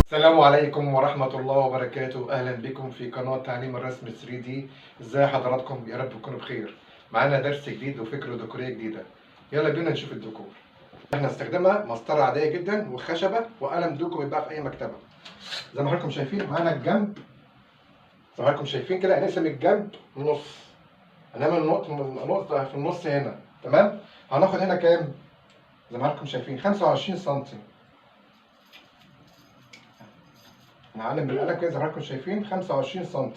السلام عليكم ورحمة الله وبركاته. أهلا بكم في قناة تعليم الرسم 3D. ازاي حضراتكم؟ يا رب تكونوا بخير. معانا درس جديد وفكرة ديكورية جديدة. يلا بينا نشوف الديكور. احنا هنستخدمها مسطرة عادية جدا وخشبة وقلم دوكو بيتباع في أي مكتبة. زي ما حضراتكم شايفين معانا الجنب. زي ما حضراتكم شايفين كده هنقسم الجنب نص. هنعمل نقطة في النص هنا، تمام؟ هناخد هنا كام؟ زي ما حضراتكم شايفين 25 سم. نعلم بالقلم كده زي ما حضراتكم شايفين 25 سم.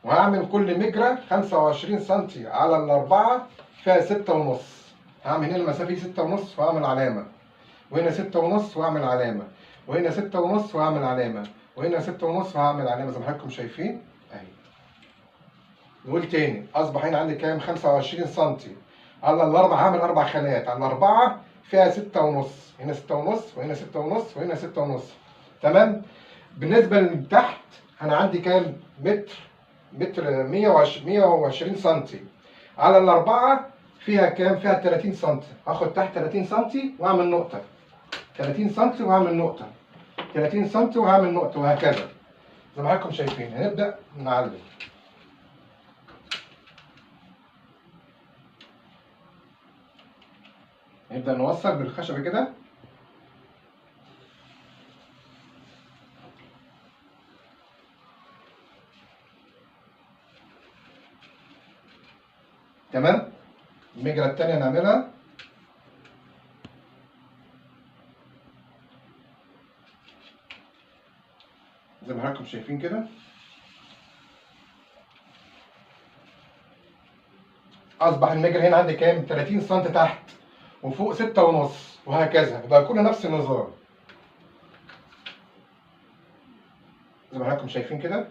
وهعمل كل مجرى 25 سم على الأربعة فيها 6.5. هعمل هنا المسافة 6.5 وأعمل علامة، وهنا 6.5 وأعمل علامة، وهنا 6.5 وأعمل علامة، وهنا 6.5 وهعمل علامة زي ما حضراتكم شايفين أهي. نقول تاني، أصبح هنا عندي كام؟ 25 سم على الأربعة. هعمل أربع خانات على الأربعة فيها 6.5، هنا 6.5 وهنا 6.5 وهنا 6.5، تمام؟ بالنسبة لتحت أنا عندي كام؟ متر 120 سم على الأربعة فيها كام؟ فيها 30 سم. هاخد تحت 30 سم وأعمل نقطة، 30 سم وهعمل نقطة، 30 سم وهعمل نقطة، وهكذا زي ما حضراتكم شايفين. هنبدأ نعلم. نبدأ نوصل بالخشبة كده. تمام؟ المجرة التانية نعملها. زي ما حضراتكم شايفين كده. أصبح المجرة هنا عندي كام؟ 30 سم تحت وفوق 6.5، وهكذا. يبقى كله نفس النظام زي ما حضراتكم شايفين كده.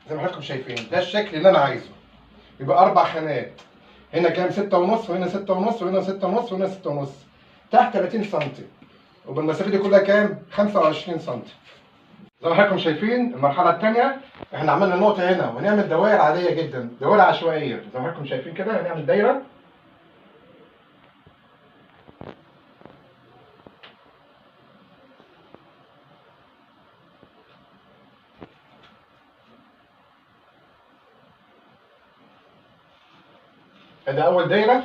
زي ما حضراتكم شايفين ده الشكل اللي انا عايزه. يبقى اربع خانات، هنا كام؟ 6.5 وهنا 6.5 وهنا 6.5 وهنا 6.5، تحت 30 سم، وبالمسافه دي كلها كام؟ 25 سم. زي ما حضراتكم شايفين المرحله الثانيه احنا عملنا نقطه هنا، وهنعمل دوائر عاديه جدا، دوائر عشوائيه. زي ما حضراتكم شايفين كده هنعمل دايره. ادي اول دايره.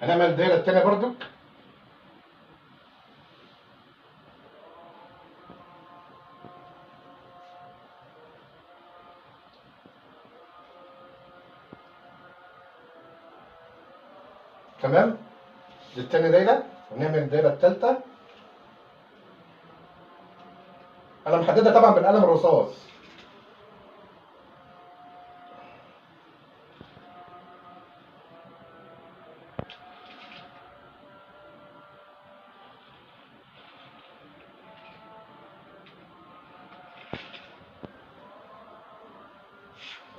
هنعمل الدايره الثانيه برضو. تمام؟ دي الثانيه دايره. ونعمل الدايره الثالثه. انا محددها طبعا بالقلم الرصاص.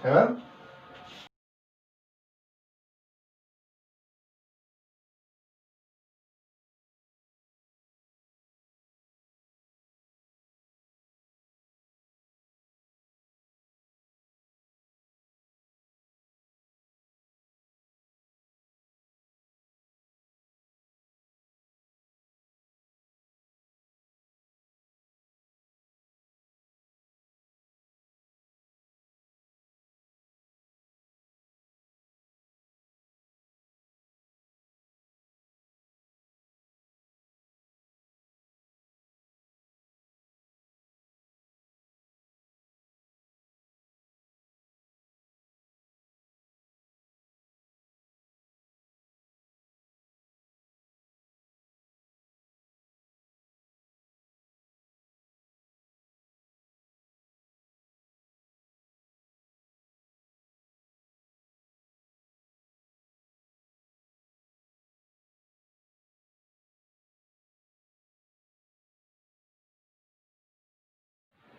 تمام؟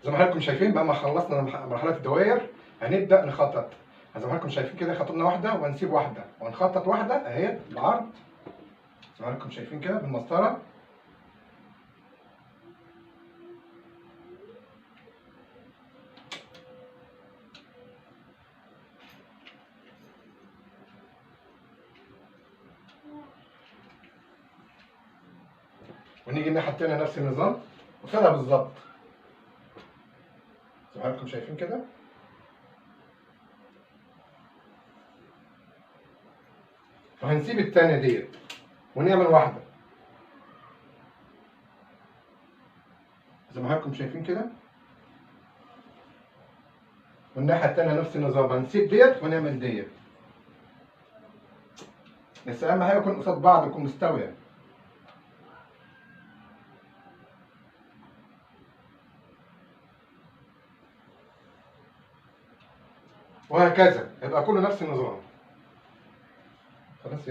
زي ما حضراتكم شايفين بقى، ما خلصنا مرحله الدوائر هنبدا نخطط. زي ما حضراتكم شايفين كده، خططنا واحده وهنسيب واحده وهنخطط واحده اهي بالعرض زي ما حضراتكم شايفين كده بالمسطره. ونيجي الناحيه التانيه نفس النظام وكده بالظبط زي ما حضراتكم شايفين كده. وهنسيب التانيه ديت ونعمل واحده زي ما حضراتكم شايفين كده. والناحيه التانيه نفس النظام، هنسيب ديت ونعمل ديت، بس اهم حاجه يكون قصاد بعض، يكون مستويه. وهكذا يبقى كله نفس النظام. خلاص.